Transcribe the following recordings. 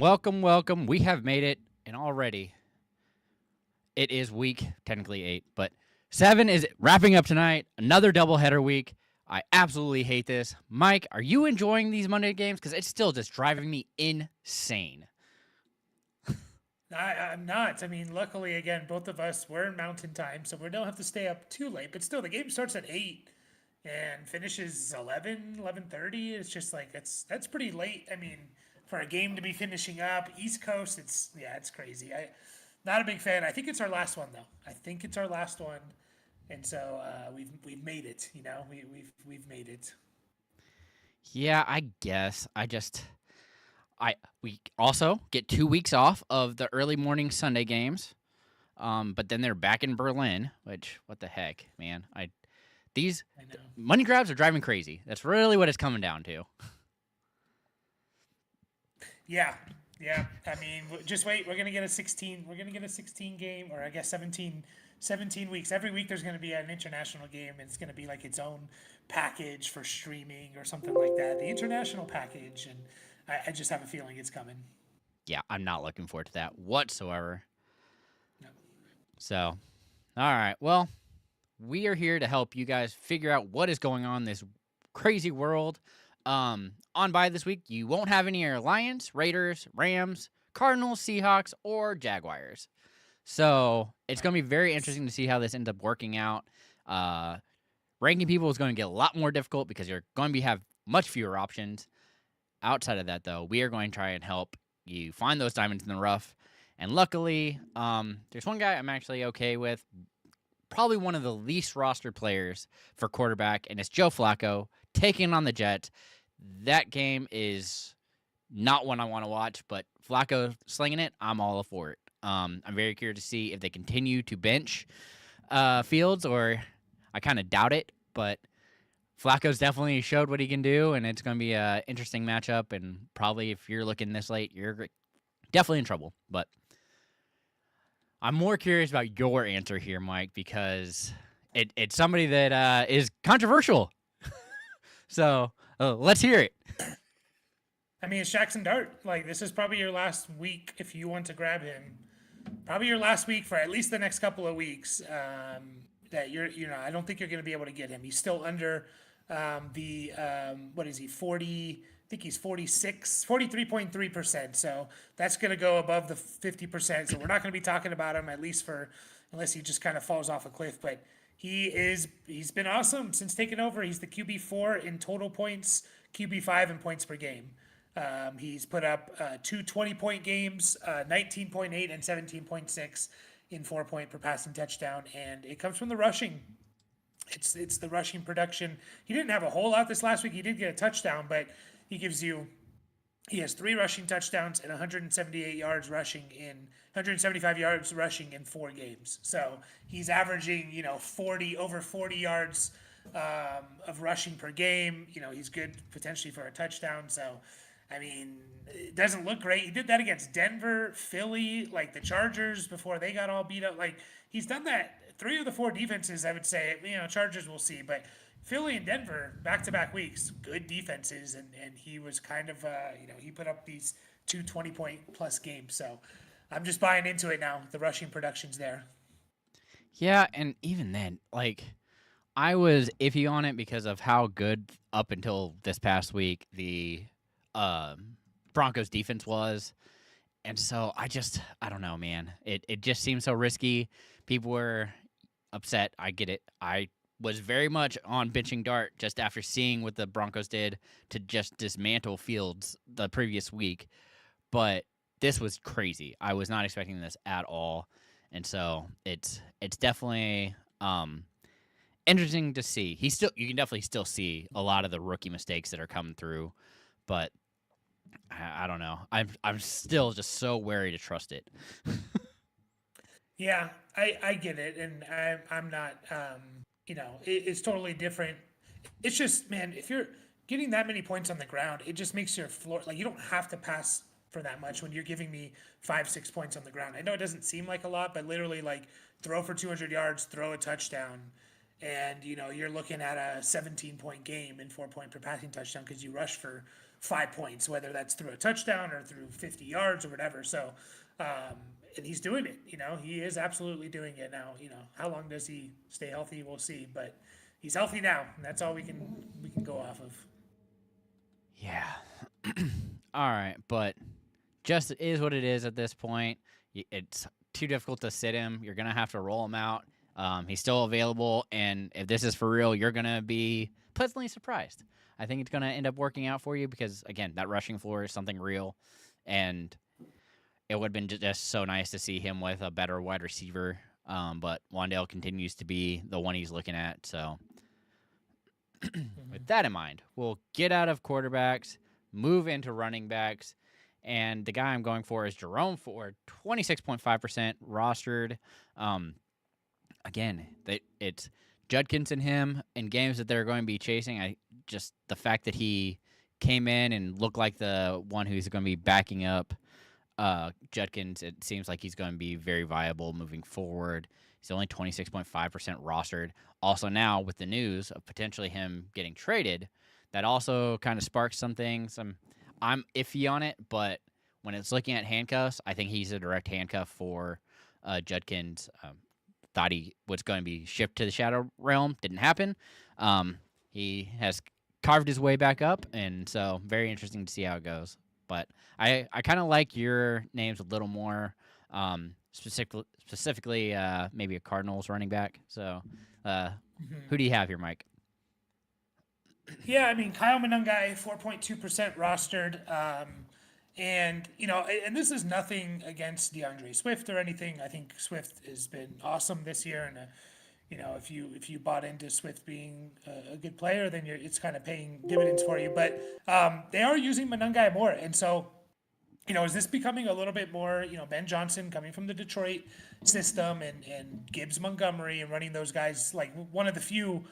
Welcome, welcome. We have made it, and already it is week, technically 8, but 7 is wrapping up tonight. Another doubleheader week. I absolutely hate this. Mike, are you enjoying these Monday games? Because it's still just driving me insane. I'm not. I mean, luckily, again, both of us were in mountain time, so we don't have to stay up too late. But still, the game starts at 8 and finishes 11:30. It's just like, that's pretty late. I mean, for a game to be finishing up, East Coast, it's crazy. Not a big fan. I think it's our last one, though. I think it's our last one. And so we've made it, we've made it. Yeah, I guess. We also get 2 weeks off of the early morning Sunday games. But then they're back in Berlin, which what the heck, man? These I know. money grabs are driving crazy. That's really what it's coming down to. Yeah, yeah. I mean, just wait. We're gonna get a 16. We're gonna get a 16 game, or I guess 17 weeks. Every week there's gonna be an international game, and it's gonna be like its own package for streaming or something like that. The international package, and I just have a feeling it's coming. Yeah, I'm not looking forward to that whatsoever. No. So, all right. Well, we are here to help you guys figure out what is going on in this crazy world. On by this week, you won't have any Lions, Raiders, Rams, Cardinals, Seahawks, or Jaguars. So it's going to be very interesting to see how this ends up working out. Ranking people is going to get a lot more difficult because you're going to have much fewer options. Outside of that, though, we are going to try and help you find those diamonds in the rough. And luckily, there's one guy I'm actually okay with. Probably one of the least rostered players for quarterback, and it's Joe Flacco taking on the Jets. That game is not one I want to watch, but Flacco slinging it, I'm all for it. I'm very curious to see if they continue to bench Fields, or I kind of doubt it, but Flacco's definitely showed what he can do, and it's going to be an interesting matchup, and probably if you're looking this late, you're definitely in trouble, but I'm more curious about your answer here, Mike, because it's somebody that is controversial. So let's hear it. I mean, it's Jackson Dart. Like, this is probably your last week if you want to grab him. Probably your last week for at least the next couple of weeks. That I don't think you're going to be able to get him. He's still under what is he, 40? I think he's 43.3%. So that's going to go above the 50%. So we're not going to be talking about him, at least unless he just kind of falls off a cliff. But he's been awesome since taking over. He's the QB4 in total points, QB5 in points per game. He's put up two 20-point games, 19.8 and 17.6 in 4 point per passing touchdown, and it comes from the rushing. It's the rushing production. He didn't have a whole lot this last week. He did get a touchdown, but he has 3 rushing touchdowns and 175 yards rushing in 4 games. So he's averaging, 40 yards of rushing per game. He's good potentially for a touchdown. So, I mean, it doesn't look great. He did that against Denver, Philly, like the Chargers before they got all beat up. Like, he's done that 3 of the 4 defenses, I would say. Chargers we'll see, but Philly and Denver back-to-back weeks, good defenses, and he was kind of he put up these 2 20-point plus games. So I'm just buying into it now. The rushing production's there. Yeah, and even then, like, I was iffy on it because of how good up until this past week the Broncos defense was. And so I don't know, man. It just seems so risky. People were upset. I get it. I was very much on benching Dart just after seeing what the Broncos did to just dismantle Fields the previous week. But this was crazy. I was not expecting this at all. And so it's definitely interesting to see. You can definitely still see a lot of the rookie mistakes that are coming through, but I don't know. I'm still just so wary to trust it. Yeah, I get it, and I'm not. It's totally different. It's just, man, if you're getting that many points on the ground, it just makes your floor, like, you don't have to pass for that much when you're giving me 5 6 points on the ground. I know it doesn't seem like a lot, but literally, like, throw for 200 yards, throw a touchdown, and you're looking at a 17-point game in 4 point per passing touchdown because you rush for 5 points, whether that's through a touchdown or through 50 yards or whatever. So, and he's doing it. He is absolutely doing it now. How long does he stay healthy? We'll see, but he's healthy now, and that's all we can go off of. Yeah. All right, but just is what it is at this point. It's too difficult to sit him. You're gonna have to roll him out. He's still available, and if this is for real, you're gonna be pleasantly surprised. I think it's gonna end up working out for you because again, that rushing floor is something real, and it would have been just so nice to see him with a better wide receiver. But Wandale continues to be the one he's looking at. So with that in mind, we'll get out of quarterbacks, move into running backs. And the guy I'm going for is Jerome Ford, 26.5% rostered. Again, it's Judkins and him in games that they're going to be chasing. The fact that he came in and looked like the one who's going to be backing up Judkins, it seems like he's going to be very viable moving forward. He's only 26.5% rostered. Also now with the news of potentially him getting traded, that also kind of sparks some things. I'm iffy on it, but when it's looking at handcuffs, I think he's a direct handcuff for Judkins. Thought he was going to be shipped to the Shadow Realm. Didn't happen. He has carved his way back up, and so very interesting to see how it goes. But I kind of like your names a little more, specifically maybe a Cardinals running back. So who do you have here, Mike? Yeah, I mean Kyle Monangai, 4.2% rostered. And this is nothing against DeAndre Swift or anything. I think Swift has been awesome this year, and if you bought into Swift being a good player, then it's kind of paying dividends for you. But they are using Monangai more, and so is this becoming a little bit more, Ben Johnson coming from the Detroit system and Gibbs Montgomery and running those guys like one of the few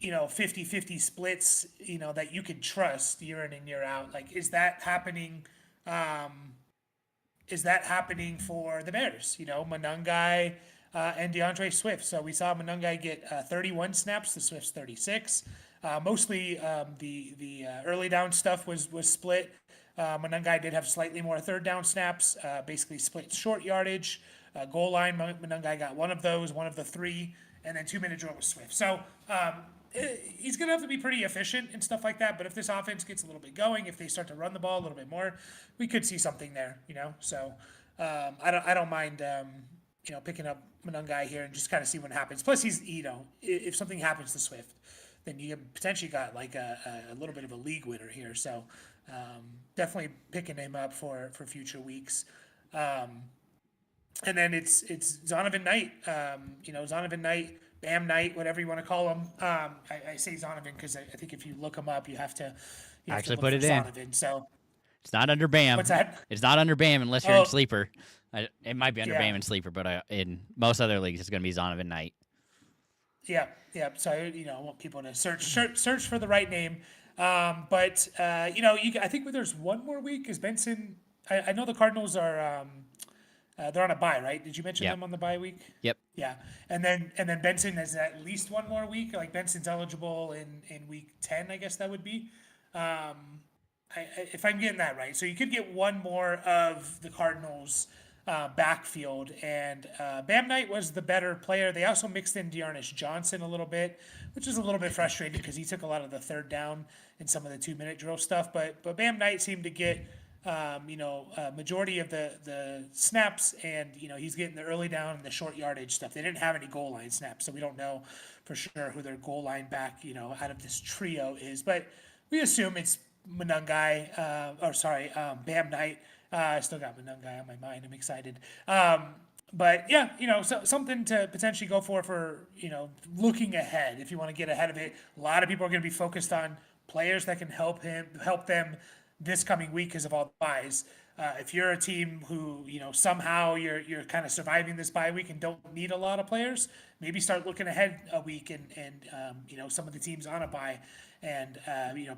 50-50 splits, that you could trust year in and year out. Like, is that happening? Is that happening for the Bears? Monangai and DeAndre Swift. So we saw Monangai get 31 snaps to Swift's 36. Mostly the early down stuff was split. Monangai did have slightly more third down snaps, basically split short yardage. Goal line, Monangai got one of those, one of the three, and then 2-minute drill with Swift. So he's going to have to be pretty efficient and stuff like that. But if this offense gets a little bit going, if they start to run the ball a little bit more, we could see something there, So I don't mind, picking up Monangai here and just kind of see what happens. Plus, he's, if something happens to Swift, then you potentially got like a little bit of a league winner here. So definitely picking him up for future weeks. And then it's Zonovan Knight, Zonovan Knight, Bam Knight, whatever you want to call him. I say Zonovan because I think if you look him up, you have to Actually look put for it in. Zonovan. So It's not under BAM. what's that? It's not under BAM unless you're Oh, in Sleeper. It might be under yeah, BAM and Sleeper, but in most other leagues, it's going to be Zonovan Knight. yeah, yeah. So I want people to search for the right name. But I think there's one more week. Is Benson? I know the Cardinals are. They're on a bye, right? Did you mention Yep. them on the bye week? Yep. Yeah, and then Benson has at least one more week. Like Benson's eligible in week 10, I guess that would be. If I'm getting that right, so you could get one more of the Cardinals backfield, and Bam Knight was the better player. They also mixed in Dearness Johnson a little bit, which is a little bit frustrating because he took a lot of the third down and some of the 2-minute drill stuff. But Bam Knight seemed to get majority of the snaps, and he's getting the early down and the short yardage stuff. They didn't have any goal line snaps, so we don't know for sure who their goal line back out of this trio is, but we assume it's Monangai, Bam Knight. I still got Monangai on my mind. I'm excited. But yeah, so something to potentially go for looking ahead. If you want to get ahead of it, a lot of people are going to be focused on players that can help them this coming week because of all the buys. If you're a team who somehow you're kind of surviving this bye week and don't need a lot of players, maybe start looking ahead a week and some of the teams on a bye and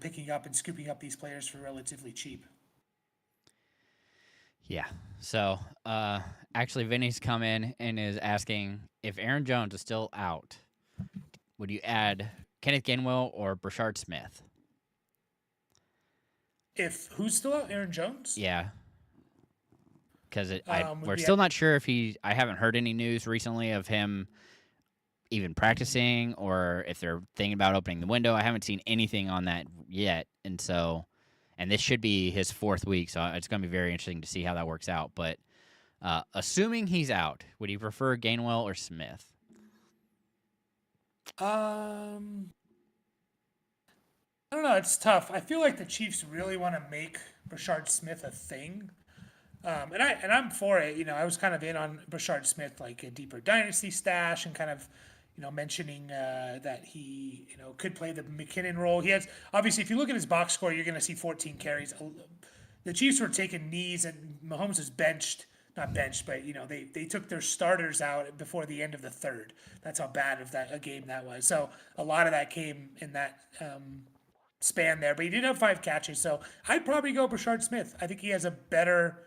picking up and scooping up these players for relatively cheap. Yeah. So actually, Vinny's come in and is asking if Aaron Jones is still out, would you add Kenneth Gainwell or Brashard Smith? If who's still out? Aaron Jones Yeah, because would we're be. still not sure if I haven't heard any news recently of him even Mhm. practicing or if they're thinking about opening the window. I haven't seen anything on that yet, and so, and this should be his fourth week, so it's going to be very interesting to see how that works out. But assuming he's out, would you prefer Gainwell or Smith? Um, I don't know. It's tough. I feel like the Chiefs really want to make Brashard Smith a thing. I'm for it. You know, I was kind of in on Brashard Smith, like a deeper dynasty stash, and kind of, mentioning that he, could play the McKinnon role. He has obviously, if you look at his box score, you're going to see 14 carries. The Chiefs were taking knees, and Mahomes was benched, not benched, but they took their starters out before the end of the third. That's how bad of that a game that was. So a lot of that came in that span there. But he did have 5 catches, so I'd probably go Brashard Smith. I think he has a better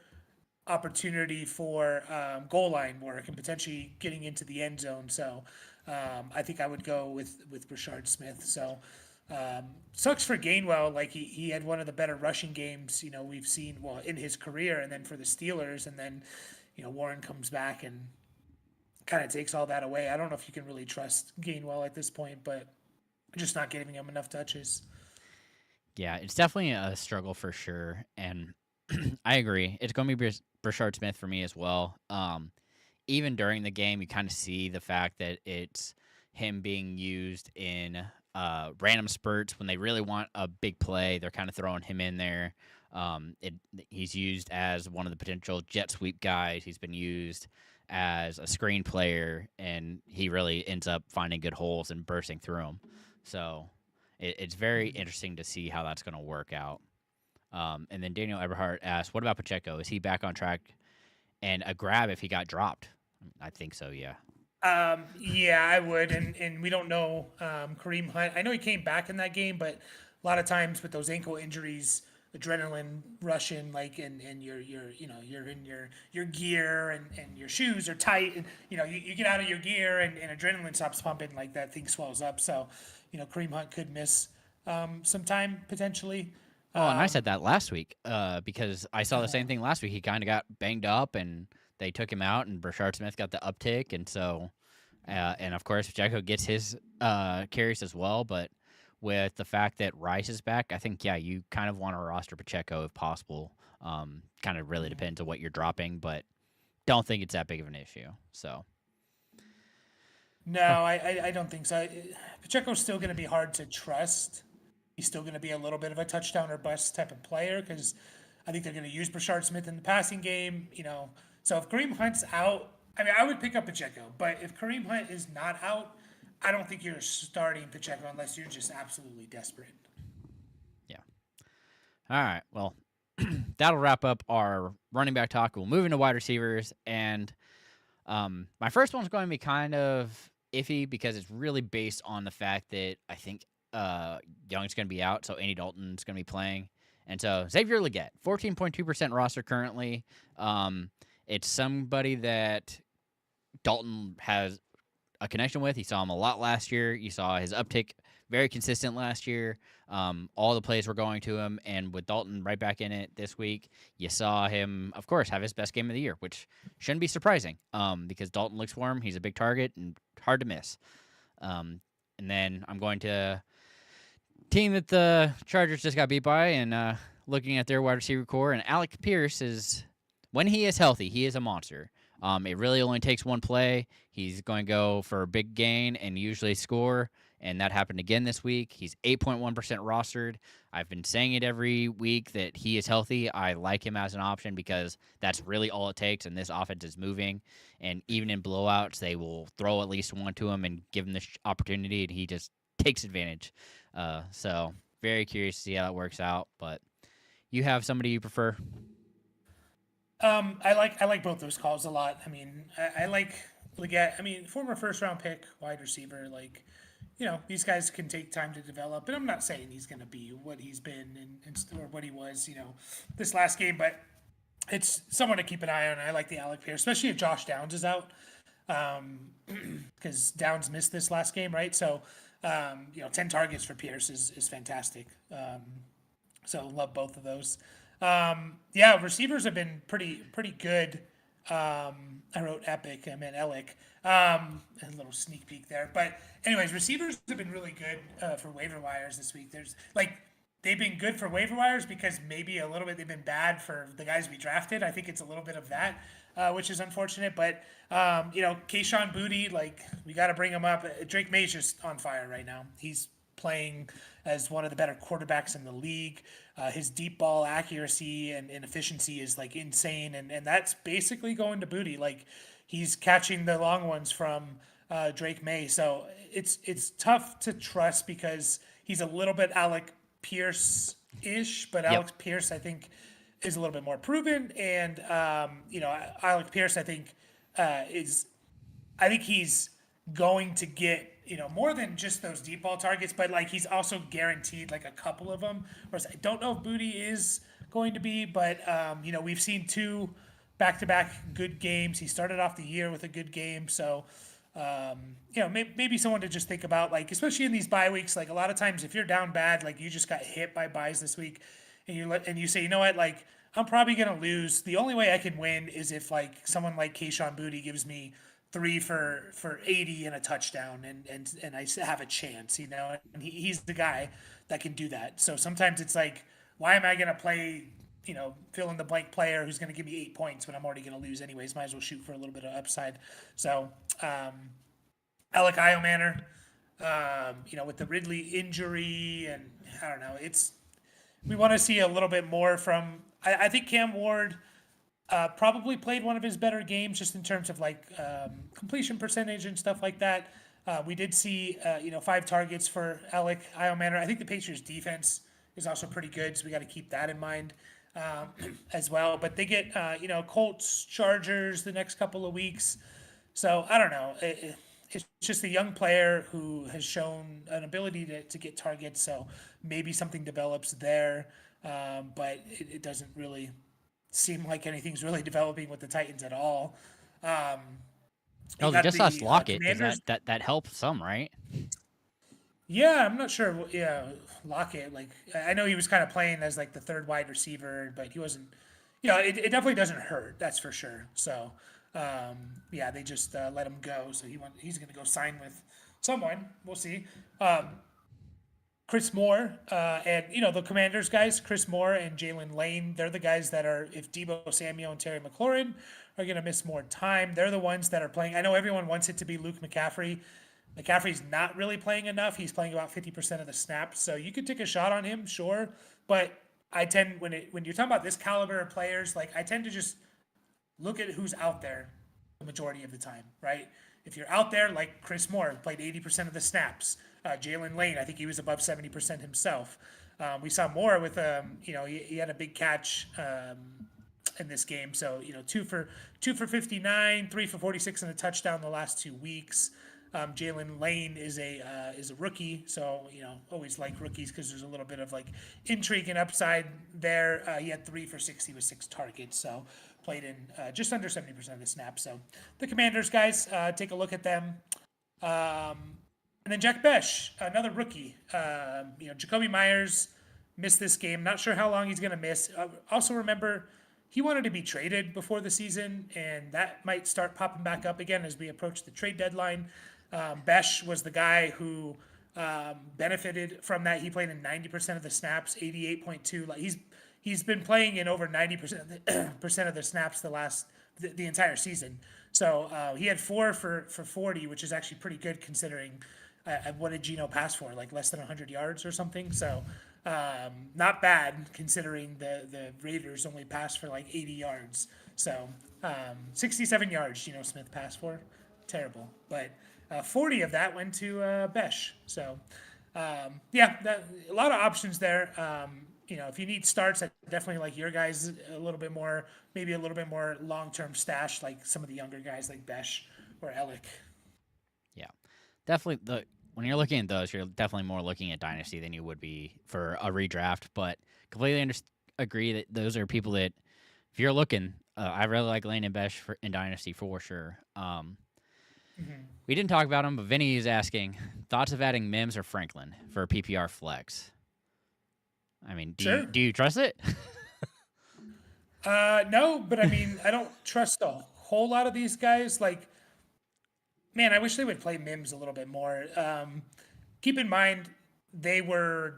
opportunity for goal line work and potentially getting into the end zone. So I think I would go with Brashard Smith. So sucks for Gainwell. Like he had one of the better rushing games we've seen in his career, and then for the Steelers, and then Warren comes back and kind of takes all that away. I don't know if you can really trust Gainwell at this point, but just not giving him enough touches. Yeah, it's definitely a struggle for sure, and I agree. It's going to be Brashard Smith for me as well. Even during the game, you kind of see the fact that it's him being used in random spurts when they really want a big play. They're kind of throwing him in there. It He's used as one of the potential jet sweep guys. He's been used as a screen player, and he really ends up finding good holes and bursting through them. So it's very interesting to see how that's going to work out. And then Daniel Eberhardt asked, "What about Pacheco? Is he back on track and a grab if he got dropped?" I think so. Yeah. Yeah, I would, and we don't know Kareem Hunt. I know he came back in that game, but a lot of times with those ankle injuries, adrenaline rushing, like, and you're in your gear, and your shoes are tight, and you get out of your gear, and adrenaline stops pumping, like that thing swells up. So, Kareem Hunt could miss some time potentially. Well, and I said that last week because I saw the Uh, same thing last week. He kind of got banged up, and they took him out, and Brashard Smith got the uptick, and so, and of course, Pacheco gets his carries as well. But with the fact that Rice is back, I think you kind of want to roster Pacheco if possible. Kind of really depends on what you're dropping, but don't think it's that big of an issue. So, no, oh, I don't think so. Pacheco's still going to be hard to trust. He's still going to be a little bit of a touchdown or bust type of player because I think they're going to use Brashard Smith in the passing game. So if Kareem Hunt's out, I mean, I would pick up Pacheco, but if Kareem Hunt is not out, I don't think you're starting Pacheco unless you're just absolutely desperate. yeah. All right. Well, that'll wrap up our running back talk. We'll move into wide receivers, and my first one's going to be kind of iffy because it's really based on the fact that I think Young's going to be out, so Andy Dalton's going to be playing. And so Xavier Legette, 14.2% roster currently. It's somebody that Dalton has a connection with. He saw him a lot last year. You saw his uptick very consistent last year. All the plays were going to him, and with Dalton right back in it this week, you saw him, of course, have his best game of the year, which shouldn't be surprising because Dalton looks for him. He's a big target and hard to miss. And then I'm going to team that the Chargers just got beat by, and looking at their wide receiver core, and Alec Pierce is, when he is healthy, he is a monster. It really only takes one play. He's going to go for a big gain and usually score, and that happened again this week. He's 8.1% rostered. I've been saying it every week that he is healthy. I like him as an option because that's really all it takes, and this offense is moving. And even in blowouts, they will throw at least one to him and give him this opportunity, and he just takes advantage. So very curious to see how that works out. But you have somebody you prefer? I like both those calls a lot. I mean, I like Leggett. I mean, former first round pick, wide receiver. Like, these guys can take time to develop. But I'm not saying he's going to be what he's been or what he was, this last game. But it's someone to keep an eye on. I like the Alec Pierce, especially if Josh Downs is out, because Downs missed this last game, right? So, 10 targets for Pierce is fantastic. So love both of those. Yeah, receivers have been pretty good. I wrote epic. I meant Elic. A little sneak peek there. But anyways, receivers have been really good for waiver wires this week. There's like they've been good for waiver wires because maybe a little bit they've been bad for the guys we drafted. I think it's a little bit of that, which is unfortunate. But Kayshawn Booty, like we got to bring him up. Drake May's just on fire right now. He's playing as one of the better quarterbacks in the league. His deep ball accuracy and efficiency is like insane, and that's basically going to Booty. Like he's catching the long ones from Drake May. So it's tough to trust because he's a little bit Alec Pierce ish, but Yep. Alex Pierce I think is a little bit more proven, and Alec Pierce is I think he's going to get more than just those deep ball targets, but like he's also guaranteed like a couple of them. Whereas I don't know if Booty is going to be, but we've seen two back-to-back good games. He started off the year with a good game, so maybe someone to just think about, like especially in these bye weeks. Like a lot of times, if you're down bad, like you just got hit by buys this week, and you say, you know what, like I'm probably gonna lose. The only way I can win is if like someone like Kayshawn Booty gives me three for 80 and a touchdown, and I have a chance, and he's the guy that can do that. So sometimes it's like, why am I going to play, fill in the blank player who's going to give me 8 points when I'm already going to lose anyways? Might as well shoot for a little bit of upside. So, Alec Iomanner, with the Ridley injury, and I don't know, we want to see a little bit more from, I think Cam Ward probably played one of his better games just in terms of like completion percentage and stuff like that. We did see 5 targets for Alec Iomanner. I think the Patriots defense is also pretty good, so we got to keep that in mind as well. But they get Colts, Chargers the next couple of weeks, so I don't know. It's just a young player who has shown an ability to get targets, so maybe something develops there. But it doesn't really seem like anything's really developing with the Titans at all. Um, you Oh, they got just lost the Lockett. Does Commanders. that help some, right? Yeah, I'm not sure. Yeah, Lockett. Like I know he was kind of playing as like the third wide receiver, but he wasn't. It definitely doesn't hurt. That's for sure. So, yeah, they just let him go. So he's going to go sign with someone. We'll see. Chris Moore, and the Commanders guys, Chris Moore and Jalen Lane. They're the guys that are, if Debo Samuel and Terry McLaurin are going to miss more time, they're the ones that are playing. I know everyone wants it to be Luke McCaffrey. McCaffrey's not really playing enough. He's playing about 50% of the snaps, so you could take a shot on him, sure. But I tend when you're talking about this caliber of players, like I tend to just look at who's out there the majority of the time, right? If you're out there, like Chris Moore played 80% of the snaps. Jalen Lane, I think he was above 70% himself. We saw more with, he had a big catch in this game. So, two for 59, 3 for 46 and a touchdown the last 2 weeks. Jalen Lane is a rookie, so always like rookies because there's a little bit of like intrigue and upside there. He had 3 for 60 with 6 targets, so played in just under 70% of the snaps. So the Commanders guys, take a look at them. And then Jack Besh, another rookie. Jacoby Myers missed this game. Not sure how long he's going to miss. Also remember, he wanted to be traded before the season, and that might start popping back up again as we approach the trade deadline. Besh was the guy who benefited from that. He played in 90% of the snaps, 88.2. Like he's been playing in over 90% of the snaps the entire season. So he had 4 for 40, which is actually pretty good considering what did Geno pass for? Like less than 100 yards or something. So not bad considering the Raiders only passed for like 80 yards. So 67 yards Geno Smith passed for. Terrible. But 40 of that went to Besh. So a lot of options there. If you need starts, I definitely like your guys maybe a little bit more long-term stash, like some of the younger guys like Besh or Elick. Yeah, definitely. When you're looking at those, you're definitely more looking at dynasty than you would be for a redraft. But completely agree that those are people that, if you're looking, I really like Lane and Besh in dynasty for sure. We didn't talk about him, but Vinny is asking thoughts of adding Mims or Franklin for PPR flex. I mean, Sure. do you trust it? No, but I mean, I don't trust a whole lot of these guys. Like, man, I wish they would play Mims a little bit more. Keep in mind, they were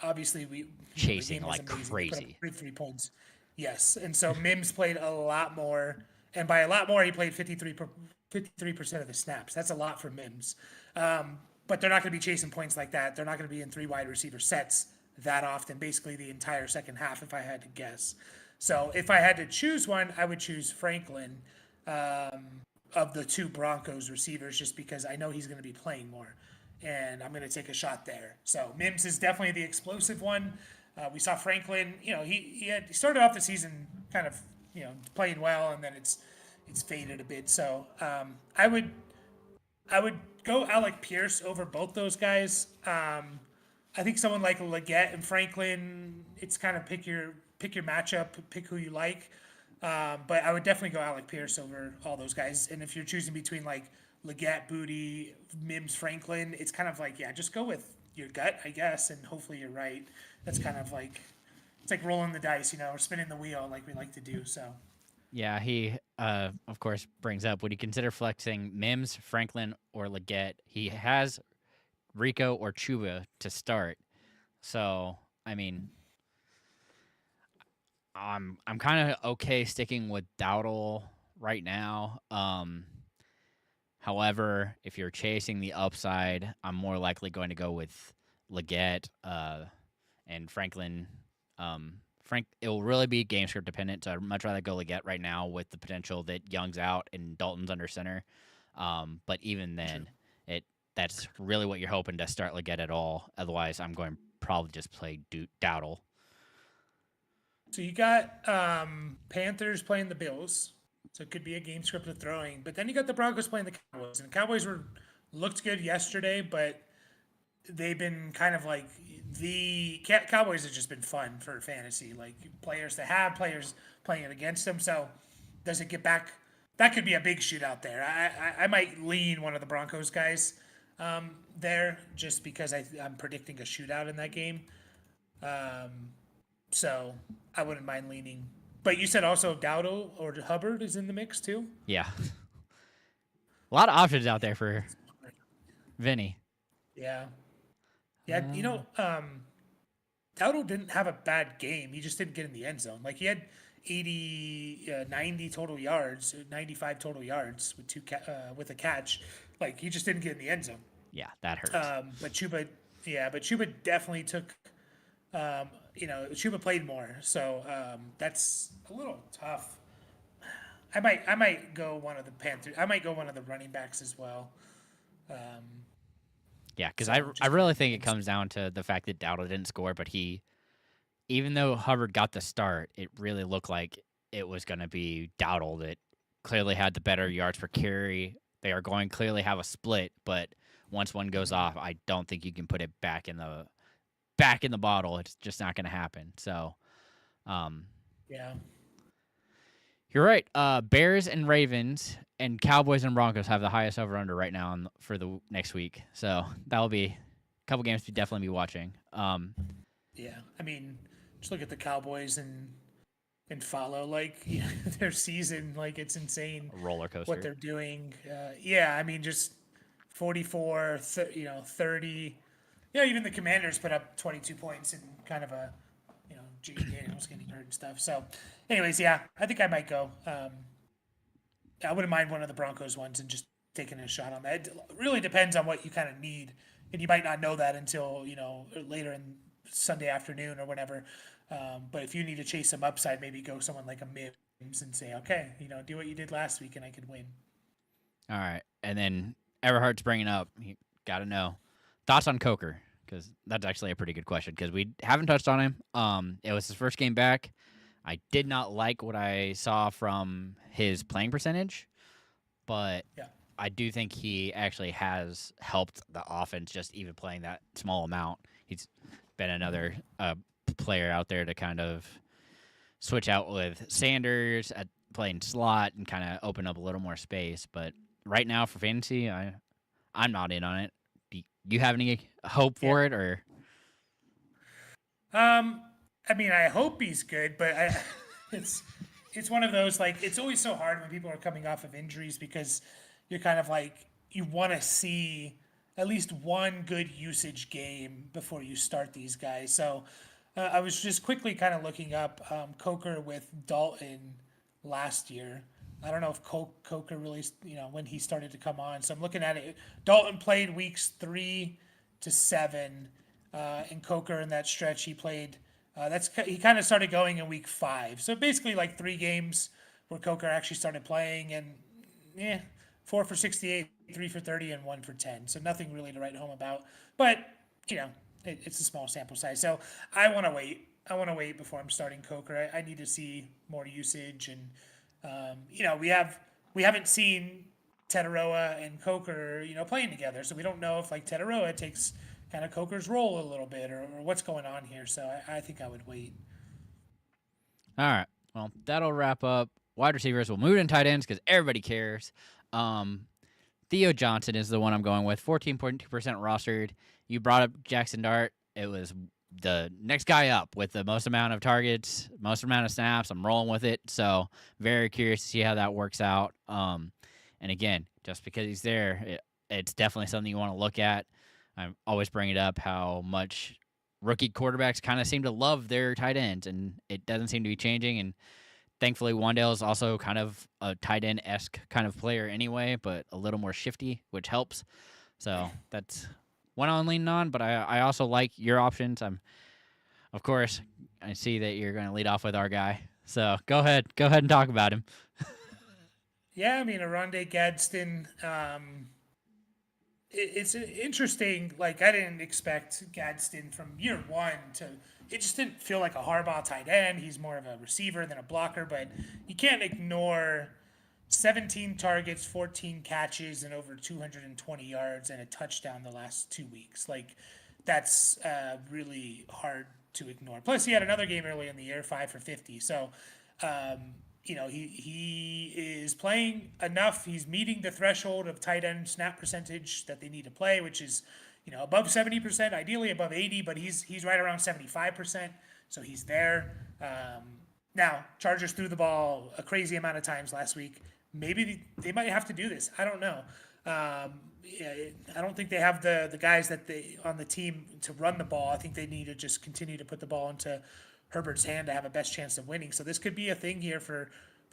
obviously the Chasing game was like amazing. They put up crazy. 33 points. Yes, and so Mims played a lot more, and by a lot more, he played 53% of the snaps. That's a lot for Mims. But they're not going to be chasing points like that. They're not going to be in three wide receiver sets that often. Basically, the entire second half, if I had to guess. So if I had to choose one, I would choose Franklin of the two Broncos receivers, just because I know he's going to be playing more, and I'm going to take a shot there. So Mims is definitely the explosive one. We saw Franklin. He started off the season kind of playing well, and then it's faded a bit. So I would go Alec Pierce over both those guys. I think someone like Leggett and Franklin, it's kind of pick your matchup, pick who you like. But I would definitely go Alec Pierce over all those guys. And if you're choosing between like Leggett, Booty, Mims, Franklin, it's kind of like, yeah, just go with your gut, I guess, and hopefully you're right. That's kind of like it's like rolling the dice, or spinning the wheel like we like to do. So Yeah, he of course brings up, would he consider flexing Mims, Franklin, or Leggett? He has Rico or Chuba to start. So I mean, I'm kind of okay sticking with Dowdle right now. However, if you're chasing the upside, I'm more likely going to go with Leggett and Franklin. It will really be game script dependent. So I'd much rather go Leggett right now with the potential that Young's out and Dalton's under center. But even true. then, that's really what you're hoping to start Leggett at all. Otherwise, I'm going to probably just play Dowdle. So you got Panthers playing the Bills, so it could be a game script of throwing. But then you got the Broncos playing the Cowboys, and the Cowboys were looked good yesterday, but they've been kind of like the Cowboys have just been fun for fantasy, like players to have, players playing it against them. So does it get back? That could be a big shootout there. I might lean one of the Broncos guys there just because I'm predicting a shootout in that game. So I wouldn't mind leaning. But you said also Dowdle or Hubbard is in the mix too. Yeah, a lot of options out there for Vinny. Yeah, yeah. Uh, Dowdle didn't have a bad game. He just didn't get in the end zone. Like he had 90 total yards, 95 total yards with with a catch. Like he just didn't get in the end zone. yeah, that hurts. But Chuba definitely took. Chuba played more, so that's a little tough. I might go one of the Panthers. I might go one of the running backs as well. Yeah, because So I just kind really of think it depends. comes down to the fact that Dowdle didn't score, but even though Hubbard got the start, it really looked like it was going to be Dowdle that clearly had the better yards per carry. They are going to clearly have a split, but once one goes off, I don't think you can put it back in the bottle. It's just not going to happen. So, um, Yeah. you're right. Bears and Ravens and Cowboys and Broncos have the highest over under right now for the next week. So that'll be a couple games to definitely be watching. Yeah. I mean, just look at the Cowboys and follow like their season. Like it's insane A roller what coaster. they're doing. Yeah. I mean, just 44, 30. Yeah. Even the Commanders put up 22 points in kind of a Jay Daniels getting hurt and stuff. So, anyways, yeah, I think I might go. I wouldn't mind one of the Broncos ones and just taking a shot on that. It really depends on what you kind of need, and you might not know that until later in Sunday afternoon or whatever. But if you need to chase some upside, maybe go someone like a Mims and say, okay, do what you did last week, and I could win. All right. And then Everhart's bringing up, you got to know thoughts on Coker, because that's actually a pretty good question because we haven't touched on him. It was his first game back. I did not like what I saw from his playing percentage, but Yeah, I do think he actually has helped the offense just even playing that small amount. He's been another player out there to kind of switch out with Sanders at playing slot and kind of open up a little more space. But right now for fantasy, I'm not in on it. Do you have any hope yeah. for it or? Um, I mean, I hope he's good, but it's it's one of those like it's always so hard when people are coming off of injuries because you're kind of like you want to see at least one good usage game before you start these guys. So I was just quickly kind of looking up Coker with Dalton last year. I don't know if Coker really, when he started to come on. So I'm looking at it. Dalton played weeks 3 to 7, and Coker in that stretch he played. He kind of started going in week 5. So basically like 3 games where Coker actually started playing, and yeah, 4 for 68, 3 for 30, and 1 for 10. So nothing really to write home about. But you know, it's a small sample size. So I want to wait. I want to wait before I'm starting Coker. I need to see more usage, and we haven't seen Tetaroa and Coker playing together, so we don't know if like Tetaroa takes kind of Coker's role a little bit, or what's going on here. So I think I would wait. All right. Well, that'll wrap up wide receivers. We'll move in tight ends because everybody cares. Um, Theo Johnson is the one I'm going with. 14.2% rostered. You brought up Jackson Dart. It was the next guy up with the most amount of targets, most amount of snaps. I'm rolling with it. So very curious to see how that works out. And again, just because he's there, it's definitely something you want to look at. I always bring it up how much rookie quarterbacks kind of seem to love their tight ends, and it doesn't seem to be changing. And thankfully, Wandale is also kind of a tight end esque kind of player anyway, but a little more shifty, which helps. So that's one I'm leaning on. But I also like your options. Of course, I see that you're going to lead off with our guy. So go ahead and talk about him. Yeah, I mean, Aronde Gadsden. It's interesting. Like I didn't expect Gadsden from year one to. It just didn't feel like a Harbaugh tight end. He's more of a receiver than a blocker, but you can't ignore 17 targets, 14 catches, and over 220 yards and a touchdown the last 2 weeks. Like that's really hard to ignore. Plus, he had another game early in the year, 5 for 50. So he is playing enough. He's meeting the threshold of tight end snap percentage that they need to play, which is above 70%, ideally above 80, but he's right around 75%, so he's there. Now Chargers threw the ball a crazy amount of times last week. Maybe they might have to do this. I don't know. Yeah, I don't think they have the guys that they on the team to run the ball. I think they need to just continue to put the ball into Herbert's hand to have a best chance of winning. So this could be a thing here for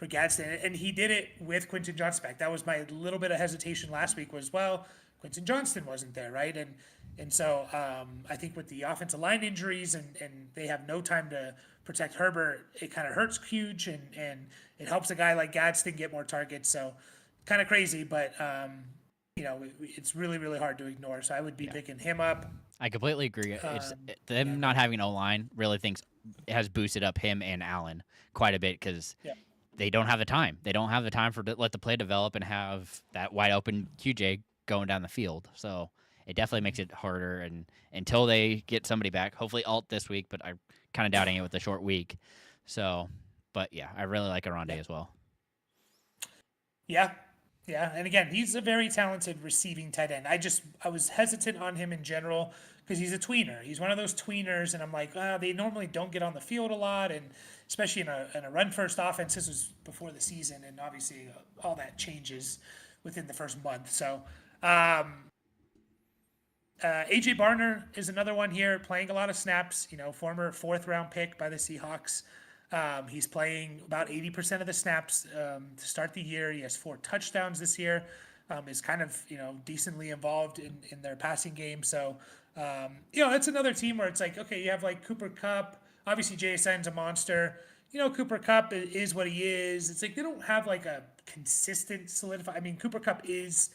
Gadsden, and he did it with Quentin Johnston back. That was my little bit of hesitation last week. Was Quentin Johnston wasn't there, right? And so I think with the offensive line injuries and they have no time to protect Herbert, it kind of hurts huge, and it helps a guy like Gadsden get more targets. So kind of crazy, but it's really really hard to ignore. So I would be Yeah, picking him up. I completely agree. It's Yeah, them go not ahead. having an O line really thinks it has boosted up him and Allen quite a bit because Yeah. they don't have the time. They don't have the time for to let the play develop and have that wide open QJ going down the field. So it definitely makes it harder. And until they get somebody back, hopefully Alt this week, but I'm kind of doubting it with the short week. So, but yeah, I really like Aronde Yeah. as well. Yeah. Yeah. And again, he's a very talented receiving tight end. I was hesitant on him in general because he's a tweener. He's one of those tweeners, and I'm like, they normally don't get on the field a lot, and especially in a run first offense. This was before the season, and obviously all that changes within the first month. So, AJ Barner is another one here, playing a lot of snaps. Former fourth round pick by the Seahawks. He's playing about 80% of the snaps to start the year. He has 4 touchdowns this year. Is kind of decently involved in their passing game. So that's another team where it's like, okay, you have like Cooper Cup. Obviously, JSN's a monster. Cooper Cup is what he is. It's like they don't have like a consistent solidify. I mean, Cooper Cup is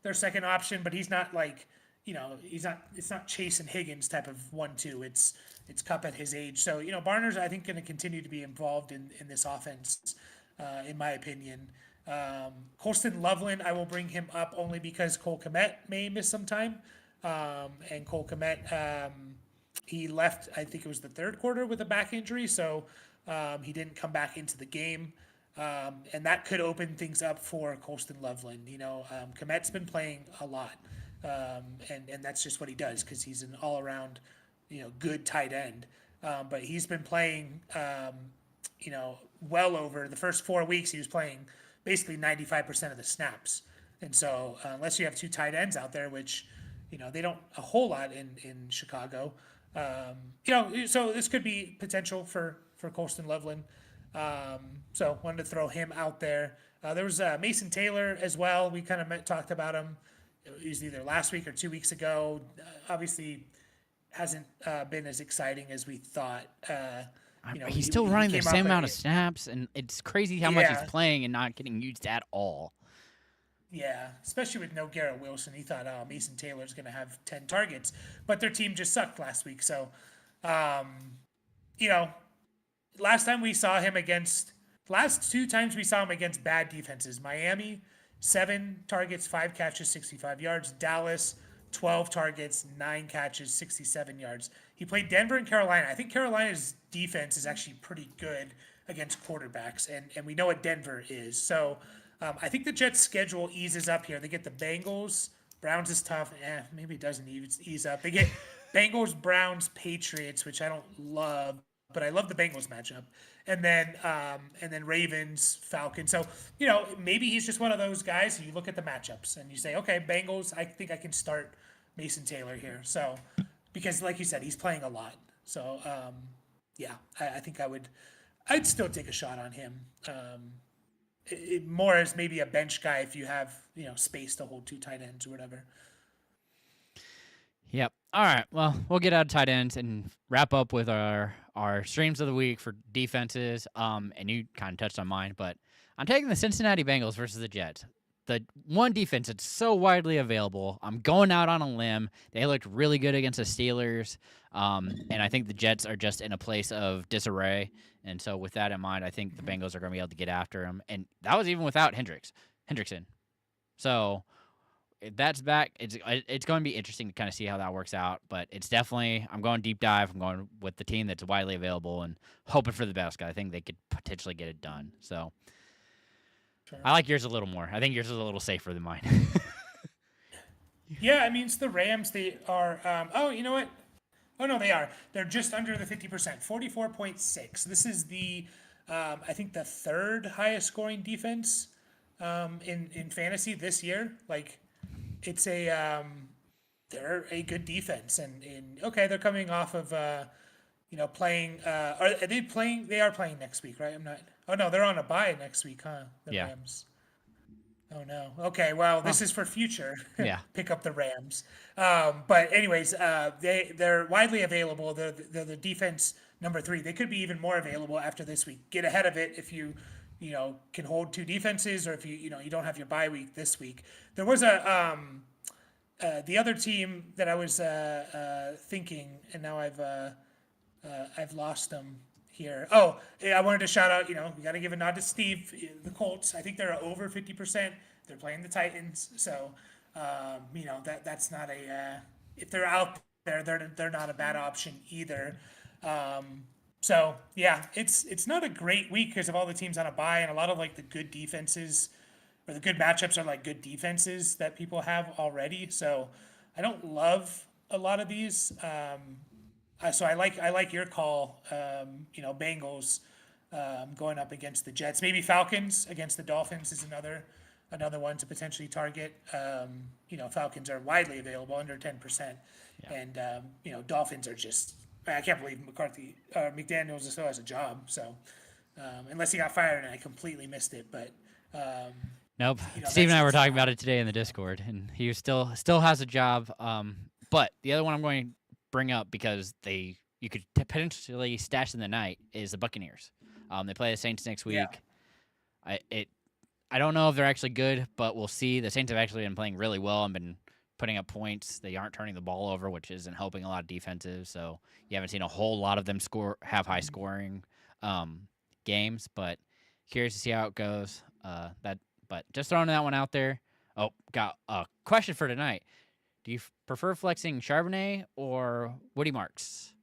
their second option, but he's not like he's not. It's not Chase and Higgins type of 1-2. It's Cup at his age. So Barner's I think going to continue to be involved in this offense, in my opinion. Colston Loveland, I will bring him up only because Cole Kmet may miss some time, and Cole Kmet he left. I think it was the third quarter with a back injury, so he didn't come back into the game. And that could open things up for Colston Loveland. Komet's been playing a lot, and that's just what he does because he's an all around, good tight end. but he's been playing, well over the first 4 weeks. He was playing basically 95% of the snaps. And so, unless you have two tight ends out there, which, they don't a whole lot in Chicago, so this could be potential for Colston Loveland. So wanted to throw him out there. There was Mason Taylor as well. We kind of talked about him. It was either last week or 2 weeks ago. Obviously, hasn't been as exciting as we thought. He's still He running the came same off amount of snaps, and it's crazy how much he's yeah, playing and not getting used at all. yeah, especially with no Garrett Wilson. He thought, oh, Mason Taylor's going to have 10 targets, but their team just sucked last week. So, um, you know, last time we saw him against, last two times we saw him against bad defenses. Miami, 7 targets, 5 catches, 65 yards. Dallas, 12 targets, 9 catches, 67 yards. He played Denver and Carolina. I think Carolina's defense is actually pretty good against quarterbacks, and we know what Denver is. So I think the Jets' schedule eases up here. They get the Bengals. Browns is tough. Maybe it doesn't ease up. They get Bengals, Browns, Patriots, which I don't love, but I love the Bengals matchup. And then Ravens, Falcons. So maybe he's just one of those guys. You look at the matchups and you say, okay, Bengals. I think I can start Mason Taylor here. So because, like you said, he's playing a lot. So yeah, I think I'd still take a shot on him. More as maybe a bench guy if you have space to hold two tight ends or whatever. Yep. All right. Well, we'll get out of tight ends and wrap up with our streams of the week for defenses. And you kind of touched on mine, but I'm taking the Cincinnati Bengals versus the Jets. The one defense that's so widely available. I'm going out on a limb. They looked really good against the Steelers. And I think the Jets are just in a place of disarray. And so with that in mind, I think the Bengals are going to be able to get after him. And that was even without Hendrickson. So if that's back, it's going to be interesting to kind of see how that works out. But it's definitely, I'm going deep dive. I'm going with the team that's widely available and hoping for the best. I think they could potentially get it done. So Sure. I like yours a little more. I think yours is a little safer than mine. Yeah, I mean, it's the Rams. They are. Oh, you know what? Oh no, they are. They're just under the 50%, 44.6. This is I think the third highest scoring defense in fantasy this year. Like, it's they're a good defense, and okay, they're coming off of playing. Are they playing? They are playing next week, right? I'm not. Oh no, they're on a bye next week, huh? The Yeah. Rams. Oh no. Okay. Well, Well, this is for future. yeah. Pick up the Rams. But anyways, they're widely available. They're the defense number 3. They could be even more available after this week. Get ahead of it if you can hold two defenses, or if you don't have your bye week this week. There was the other team that I was thinking, and now I've lost them here. Oh, yeah, I wanted to shout out. We got to give a nod to Steve. The Colts. I think they're over 50%. They're playing the Titans, so that's not a. If they're out there, they're not a bad option either. So yeah, it's not a great week because of all the teams on a bye, and a lot of like the good defenses or the good matchups are like good defenses that people have already. So I don't love a lot of these. So I like your call. Bengals going up against the Jets. Maybe Falcons against the Dolphins is another one to potentially target. Falcons are widely available under 10%, Yeah. and Dolphins are just. I can't believe McDaniels still has a job. So unless he got fired and I completely missed it, but Nope. Steve and I were talking about it today in the Discord, and he still has a job. But the other one I'm going to bring up because you could potentially stash in the night is the Buccaneers. They play the Saints next week. Yeah. I don't know if they're actually good, but we'll see. The Saints have actually been playing really well and been putting up points. They aren't turning the ball over, which isn't helping a lot of defenses. So you haven't seen a whole lot of them have high scoring games. But curious to see how it goes. But just throwing that one out there. Oh, got a question for tonight. Do you prefer flexing Charbonnet or Woody Marks?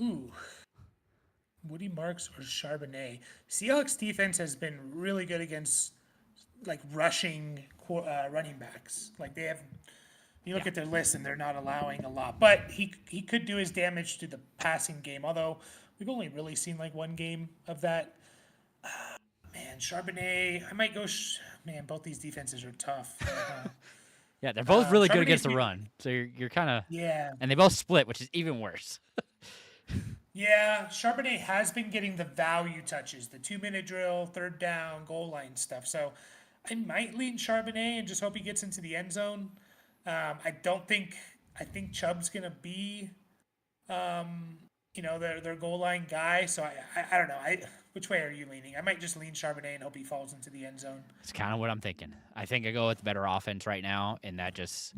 Ooh, Woody Marks or Charbonnet. Seahawks defense has been really good against like rushing running backs. Like they have, You look at their list and they're not allowing a lot, but he could do his damage to the passing game. Although we've only really seen like one game of that. Man, Charbonnet, I might go. Man, both these defenses are tough. Yeah, they're both really good against Charbonnet's the run. So you're kind of yeah. and they both split, which is even worse. Yeah, Charbonnet has been getting the value touches, the 2 minute drill, third down, goal line stuff. So I might lean Charbonnet and just hope he gets into the end zone. I don't think I think Chubb's gonna be their goal line guy. So I don't know. Which way are you leaning? I might just lean Charbonnet and hope he falls into the end zone. It's kind of what I'm thinking. I think I go with better offense right now, and that just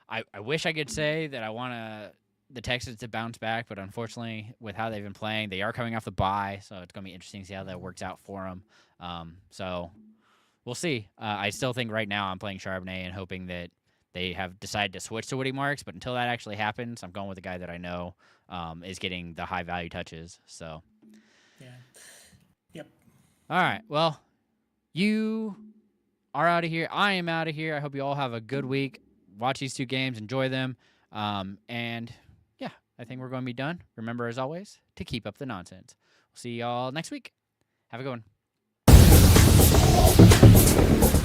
I wish I could say that I want the Texans to bounce back, but unfortunately, with how they've been playing, they are coming off the bye, so it's going to be interesting to see how that works out for them. So we'll see. I still think right now I'm playing Charbonnet and hoping that they have decided to switch to Woody Marks, but until that actually happens, I'm going with the guy that I know is getting the high value touches. So, yeah, yep. All right. Well, you are out of here. I am out of here. I hope you all have a good week. Watch these two games, enjoy them, and yeah, I think we're going to be done. Remember, as always, to keep up the nonsense. We'll see y'all next week. Have a good one.